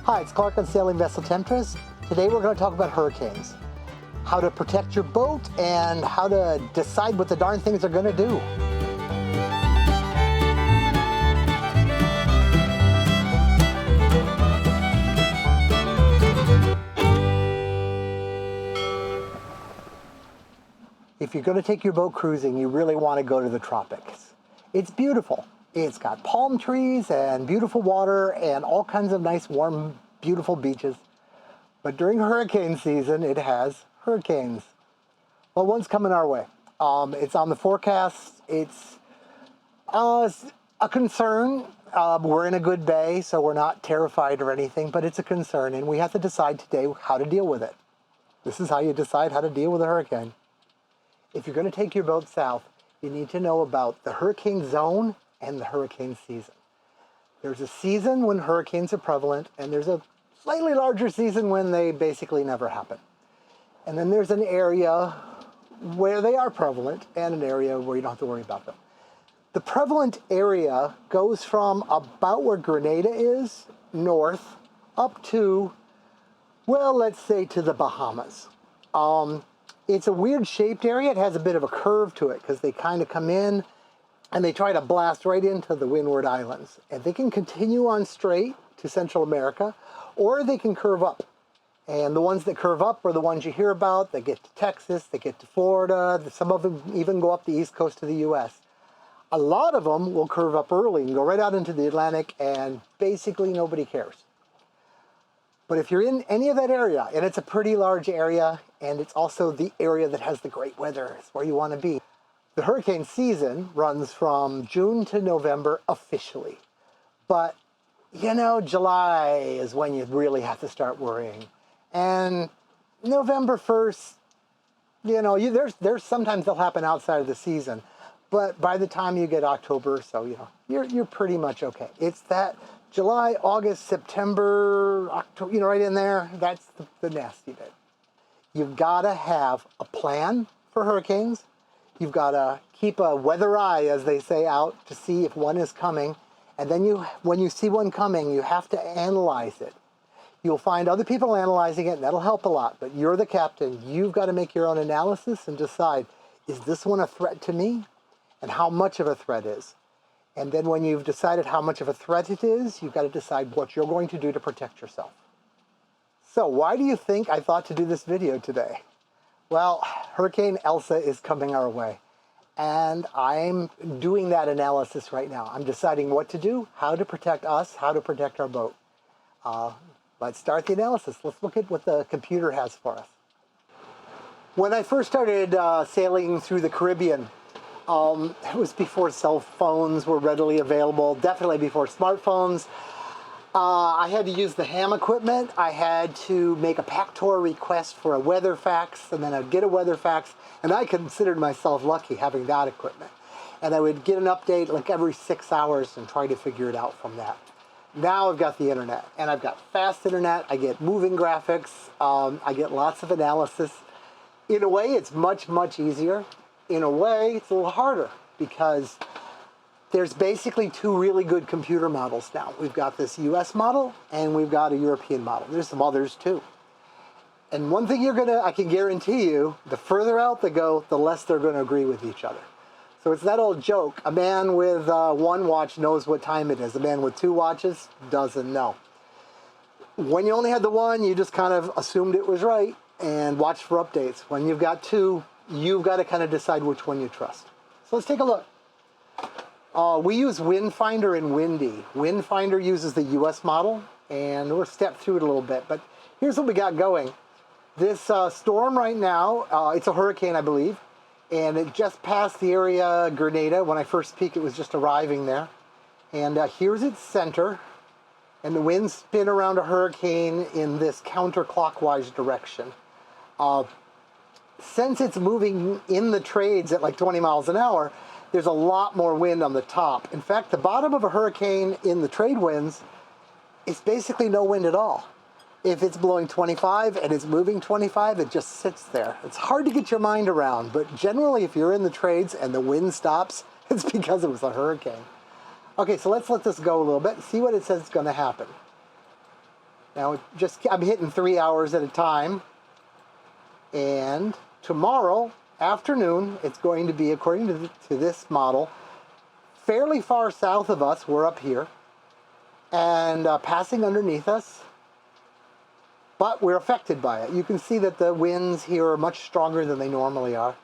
Hi, it's Clark on Sailing Vessel Temptress. Today we're going to talk about hurricanes, how to protect your boat, and how to decide what the darn things are going to do. If you're going to take your boat cruising, you really want to go to the tropics. It's beautiful. It's got palm trees and beautiful water and all kinds of nice, warm, beautiful beaches. But during hurricane season, it has hurricanes. Well, one's coming our way. It's on the forecast. It's a concern. We're in a good bay, so we're not terrified or anything, but it's a concern, and we have to decide today how to deal with it. This is how you decide how to deal with a hurricane. If you're going to take your boat south, you need to know about the hurricane zone and the hurricane season. There's a season when hurricanes are prevalent, and there's a slightly larger season when they basically never happen. And then there's an area where they are prevalent and an area where you don't have to worry about them. The prevalent area goes from about where Grenada is, north, up to, well, let's say to the Bahamas. It's a weird shaped area. It has a bit of a curve to it because they kind of come in and they try to blast right into the Windward Islands. And they can continue on straight to Central America, or they can curve up. And the ones that curve up are the ones you hear about. They get to Texas, they get to Florida. Some of them even go up the east coast of the US. A lot of them will curve up early and go right out into the Atlantic, and basically nobody cares. But if you're in any of that area, and it's a pretty large area, and it's also the area that has the great weather, it's where you want to be. The hurricane season runs from June to November officially. But, you know, July is when you really have to start worrying. And November 1st, you know, there's sometimes they'll happen outside of the season. But by the time you get October or so, you know, you're pretty much okay. It's that July, August, September, October, you know, right in there, that's the nasty bit. You've got to have a plan for hurricanes. You've got to keep a weather eye, as they say, out to see if one is coming. And then when you see one coming, you have to analyze it. You'll find other people analyzing it, and that'll help a lot. But you're the captain. You've got to make your own analysis and decide, is this one a threat to me? And how much of a threat is? And then when you've decided how much of a threat it is, you've got to decide what you're going to do to protect yourself. So why do you think I thought to do this video today? Well, Hurricane Elsa is coming our way. And I'm doing that analysis right now. I'm deciding what to do, how to protect us, how to protect our boat. Let's start the analysis. Let's look at what the computer has for us. When I first started sailing through the Caribbean, it was before cell phones were readily available, definitely before smartphones. I had to use the ham equipment. I had to make a PACTOR request for a weather fax, and then I'd get a weather fax, and I considered myself lucky having that equipment. And I would get an update like every 6 hours and try to figure it out from that. Now I've got the internet, and I've got fast internet. I get moving graphics. I get lots of analysis. In a way, it's much, much easier. In a way, it's a little harder because there's basically two really good computer models now. We've got this US model and we've got a European model. There's some others too. And one thing I can guarantee you, the further out they go, the less they're going to agree with each other. So it's that old joke, a man with one watch knows what time it is. A man with two watches doesn't know. When you only had the one, you just kind of assumed it was right and watched for updates. When you've got two, you've got to kind of decide which one you trust. So let's take a look. We use Windfinder and Windy. Windfinder uses the US model, and we'll step through it a little bit. But here's what we got going. This storm right now, it's a hurricane, I believe, and it just passed the area Grenada. When I first peeked, it was just arriving there. And here's its center, and the winds spin around a hurricane in this counterclockwise direction. Since it's moving in the trades at like 20 miles an hour, there's a lot more wind on the top. In fact, the bottom of a hurricane in the trade winds is basically no wind at all. If it's blowing 25 and it's moving 25, it just sits there. It's hard to get your mind around, but generally if you're in the trades and the wind stops, it's because it was a hurricane. Okay, so let's let this go a little bit and see what it says is going to happen. Now, I'm hitting 3 hours at a time. And tomorrow afternoon, it's going to be, according to this model, fairly far south of us. We're up here. And passing underneath us. But we're affected by it. You can see that the winds here are much stronger than they normally are.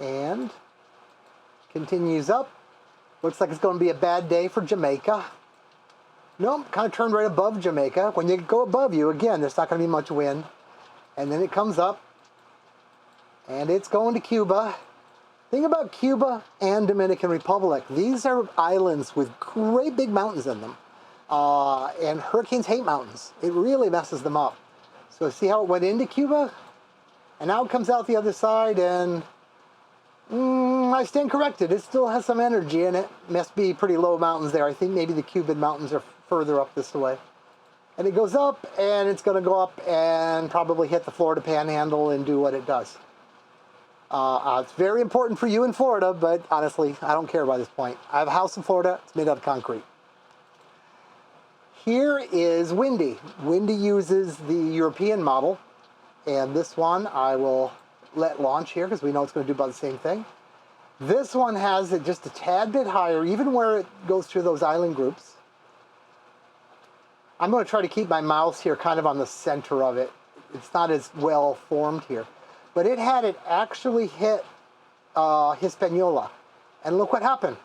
And continues up. Looks like it's going to be a bad day for Jamaica. Nope, kind of turned right above Jamaica. When you go above you, again, there's not going to be much wind. And then it comes up. And it's going to Cuba. Think about Cuba and Dominican Republic. These are islands with great big mountains in them. And hurricanes hate mountains. It really messes them up. So see how it went into Cuba? And now it comes out the other side, and I stand corrected. It still has some energy, and it must be pretty low mountains there. I think maybe the Cuban mountains are further up this way. And it goes up, and it's going to go up and probably hit the Florida Panhandle and do what it does. It's very important for you in Florida, but honestly, I don't care by this point. I have a house in Florida. It's made out of concrete. Here is Windy. Windy uses the European model, and this one I will let launch here because we know it's going to do about the same thing. This one has it just a tad bit higher, even where it goes through those island groups. I'm going to try to keep my mouse here kind of on the center of it. It's not as well formed here. But it had it actually hit Hispaniola. And look what happened.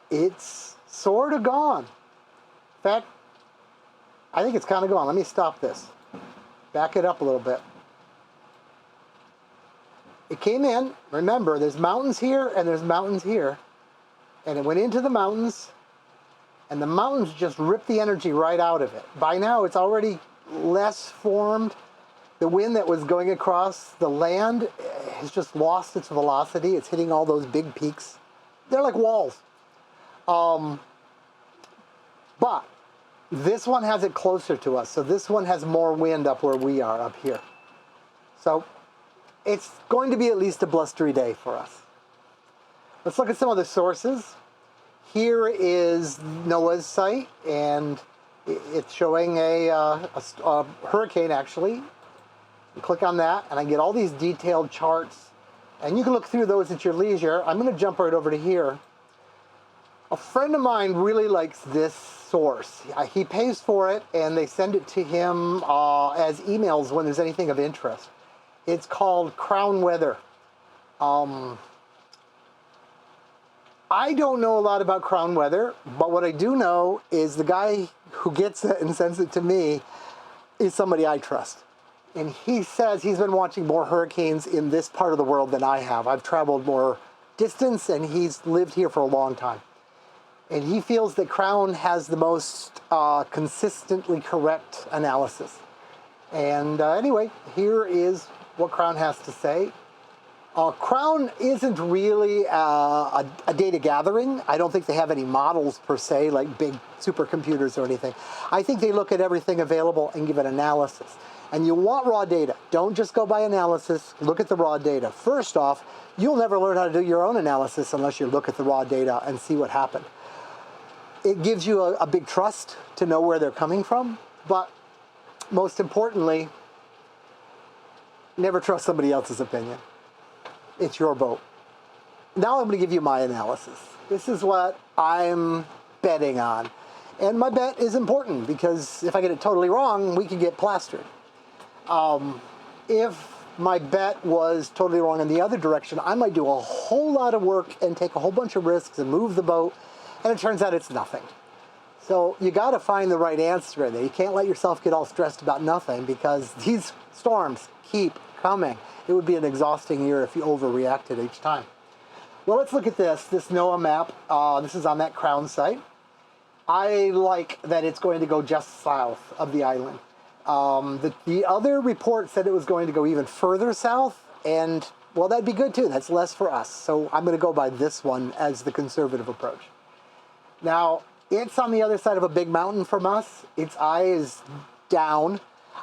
It's sort of gone. In fact, I think it's kind of gone. Let me stop this. Back it up a little bit. It came in. Remember, there's mountains here and there's mountains here. And it went into the mountains. And the mountains just ripped the energy right out of it. By now, it's already less formed. The wind that was going across the land has just lost its velocity. It's hitting all those big peaks. They're like walls. But this one has it closer to us. So this one has more wind up where we are up here. So it's going to be at least a blustery day for us. Let's look at some of the sources. Here is NOAA's site, and it's showing a hurricane, actually. You click on that, and I get all these detailed charts. And you can look through those at your leisure. I'm going to jump right over to here. A friend of mine really likes this source. He pays for it, and they send it to him as emails when there's anything of interest. It's called Crown Weather. I don't know a lot about Crown Weather, but what I do know is the guy who gets it and sends it to me is somebody I trust. And he says he's been watching more hurricanes in this part of the world than I have. I've traveled more distance, and he's lived here for a long time. And he feels that Crown has the most consistently correct analysis. And anyway, here is what Crown has to say. Crown isn't really a data gathering. I don't think they have any models per se, like big supercomputers or anything. I think they look at everything available and give an analysis. And you want raw data. Don't just go by analysis. Look at the raw data. First off, you'll never learn how to do your own analysis unless you look at the raw data and see what happened. It gives you a big trust to know where they're coming from. But most importantly, never trust somebody else's opinion. It's your boat. Now I'm going to give you my analysis. This is what I'm betting on. And my bet is important because if I get it totally wrong, we could get plastered. If my bet was totally wrong in the other direction, I might do a whole lot of work and take a whole bunch of risks and move the boat, and it turns out it's nothing. So you got to find the right answer in there. You can't let yourself get all stressed about nothing because these storms keep coming. It would be an exhausting year if you overreacted each time. Well, let's look at this NOAA map. This is on that Crown site. I like that it's going to go just south of the island. The other report said it was going to go even further south, and well, that'd be good too. That's less for us. So I'm going to go by this one as the conservative approach. Now, it's on the other side of a big mountain from us. Its eye is down.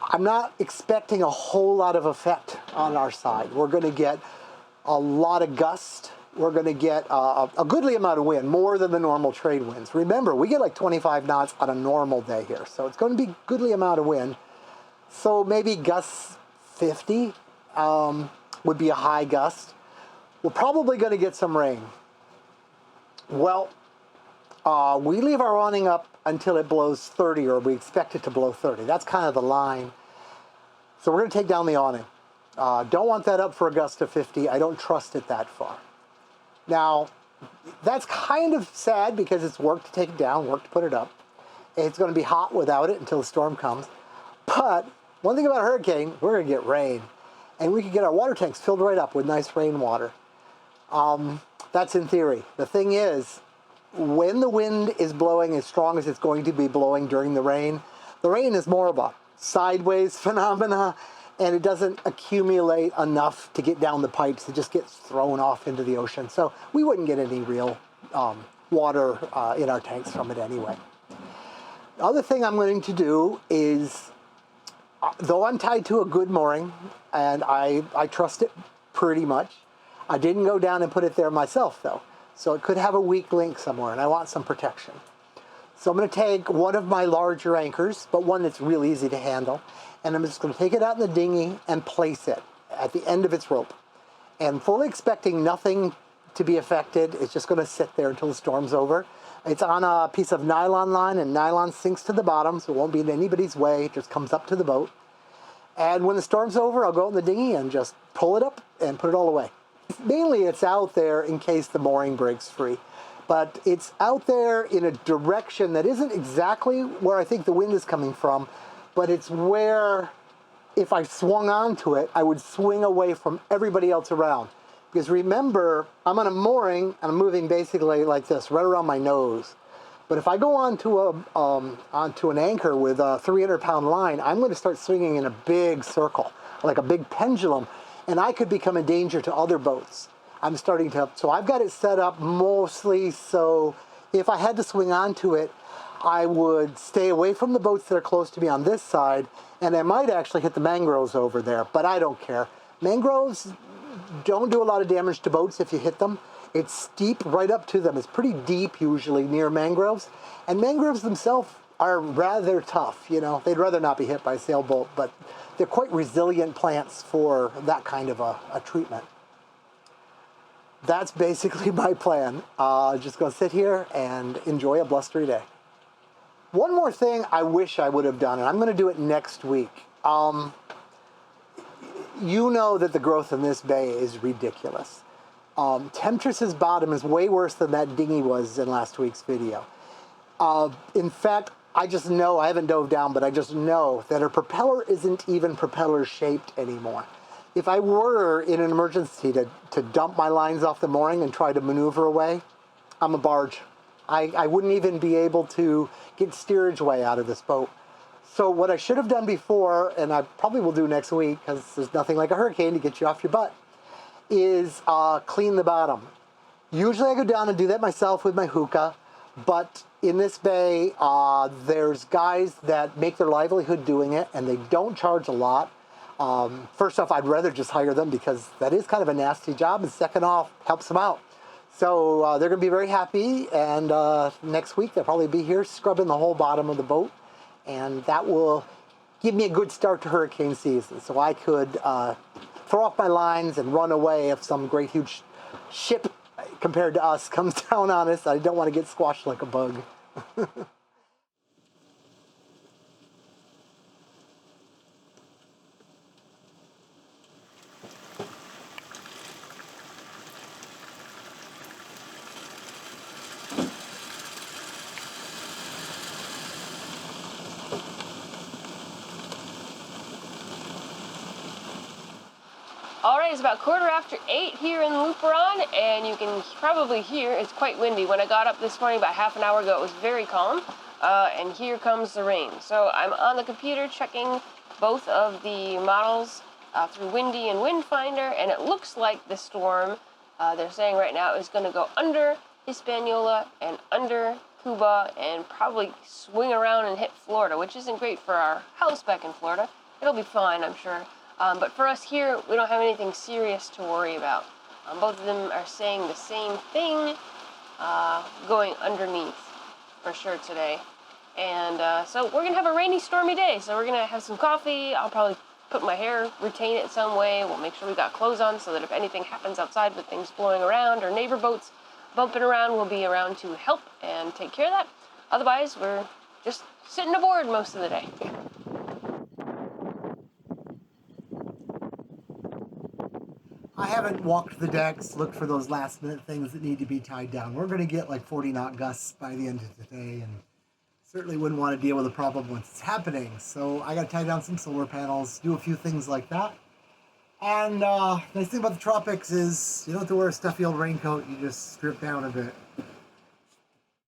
I'm not expecting a whole lot of effect on our side. We're going to get a lot of gust we're going to get a goodly amount of wind, more than the normal trade winds. Remember, we get like 25 knots on a normal day here, so it's going to be a goodly amount of wind. So maybe gusts 50 would be a high gust. We're probably going to get some rain. Well, we leave our awning up until it blows 30, or we expect it to blow 30. That's kind of the line. So we're going to take down the awning. Don't want that up for a gust of 50. I don't trust it that far. Now, that's kind of sad because it's work to take it down, work to put it up. It's going to be hot without it until the storm comes. But one thing about a hurricane, we're going to get rain. And we can get our water tanks filled right up with nice rainwater. That's in theory. The thing is, when the wind is blowing as strong as it's going to be blowing during the rain is more of a sideways phenomena, and it doesn't accumulate enough to get down the pipes. It just gets thrown off into the ocean. So we wouldn't get any real water in our tanks from it anyway. The other thing I'm going to do is, though I'm tied to a good mooring, and I trust it pretty much, I didn't go down and put it there myself, though. So it could have a weak link somewhere, and I want some protection. So I'm going to take one of my larger anchors, but one that's real easy to handle, and I'm just going to take it out in the dinghy and place it at the end of its rope. And fully expecting nothing to be affected, it's just going to sit there until the storm's over. It's on a piece of nylon line, and nylon sinks to the bottom, so it won't be in anybody's way. It just comes up to the boat. And when the storm's over, I'll go out in the dinghy and just pull it up and put it all away. Mainly it's out there in case the mooring breaks free. But it's out there in a direction that isn't exactly where I think the wind is coming from, but it's where, if I swung onto it, I would swing away from everybody else around. Because remember, I'm on a mooring, and I'm moving basically like this, right around my nose. But if I go onto an anchor with a 300-pound line, I'm going to start swinging in a big circle, like a big pendulum, and I could become a danger to other boats. So I've got it set up mostly so if I had to swing onto it, I would stay away from the boats that are close to me on this side, and I might actually hit the mangroves over there, but I don't care. Mangroves don't do a lot of damage to boats if you hit them. It's steep right up to them. It's pretty deep usually near mangroves, and mangroves themselves are rather tough. You know, they'd rather not be hit by a sailboat, but they're quite resilient plants for that kind of a treatment. That's basically my plan. Just gonna sit here and enjoy a blustery day. One more thing I wish I would have done, and I'm gonna do it next week. You know that the growth in this bay is ridiculous. Temptress's bottom is way worse than that dinghy was in last week's video. In fact, I just know, I haven't dove down, but I just know that her propeller isn't even propeller shaped anymore. If I were in an emergency to dump my lines off the mooring and try to maneuver away, I'm a barge. I wouldn't even be able to get steerage way out of this boat. So what I should have done before, and I probably will do next week, because there's nothing like a hurricane to get you off your butt, is clean the bottom. Usually I go down and do that myself with my hookah, but in this bay, there's guys that make their livelihood doing it, and they don't charge a lot. First off, I'd rather just hire them because that is kind of a nasty job, and second off, helps them out. So they're going to be very happy, and next week they'll probably be here scrubbing the whole bottom of the boat, and that will give me a good start to hurricane season, so I could throw off my lines and run away if some great huge ship compared to us comes down on us. I don't want to get squashed like a bug. All right, it's about 8:15 here in Luperon, and you can probably hear it's quite windy. When I got up this morning about half an hour ago, it was very calm, and here comes the rain. So I'm on the computer checking both of the models through Windy and Windfinder, and it looks like the storm, they're saying right now, is going to go under Hispaniola and under Cuba and probably swing around and hit Florida, which isn't great for our house back in Florida. It'll be fine, I'm sure. But for us here, we don't have anything serious to worry about. Both of them are saying the same thing, going underneath for sure today. And so we're gonna have a rainy, stormy day. So we're gonna have some coffee. I'll probably put my hair, retain it some way. We'll make sure we got clothes on so that if anything happens outside with things blowing around or neighbor boats bumping around, we'll be around to help and take care of that. Otherwise, we're just sitting aboard most of the day. I haven't walked the decks, looked for those last minute things that need to be tied down. We're going to get like 40 knot gusts by the end of the day, and certainly wouldn't want to deal with a problem once it's happening. So I got to tie down some solar panels, do a few things like that. And nice thing about the tropics is you don't have to wear a stuffy old raincoat. You just strip down a bit.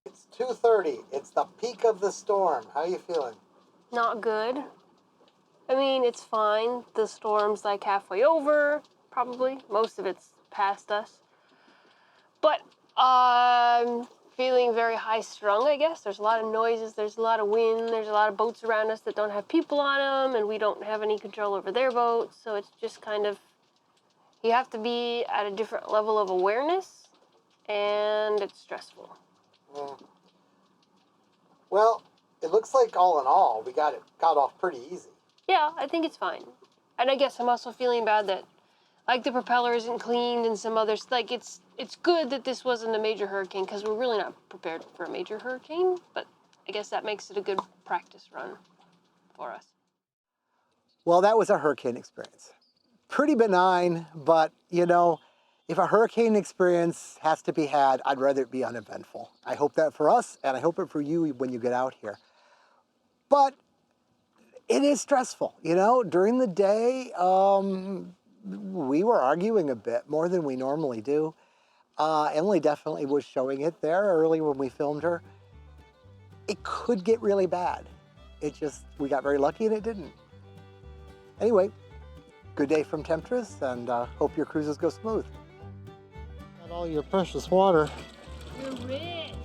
It's 2:30. It's the peak of the storm. How are you feeling? Not good. I mean, it's fine. The storm's like halfway over, probably. Most of it's past us. But I'm feeling very high strung, I guess. There's a lot of noises, there's a lot of wind, there's a lot of boats around us that don't have people on them, and we don't have any control over their boats. So it's just kind of, you have to be at a different level of awareness, and it's stressful. Yeah. Well, it looks like all in all, we got off pretty easy. Yeah, I think it's fine. And I guess I'm also feeling bad that, like, the propeller isn't cleaned and some others, like, it's good that this wasn't a major hurricane because we're really not prepared for a major hurricane, but I guess that makes it a good practice run for us. Well, that was a hurricane experience. Pretty benign, but you know, if a hurricane experience has to be had, I'd rather it be uneventful. I hope that for us, and I hope it for you when you get out here. But it is stressful, you know. During the day, we were arguing a bit more than we normally do. Emily definitely was showing it there early when we filmed her. It could get really bad. We got very lucky and it didn't. Anyway, good day from Temptress, and hope your cruises go smooth. Got all your precious water. You're rich.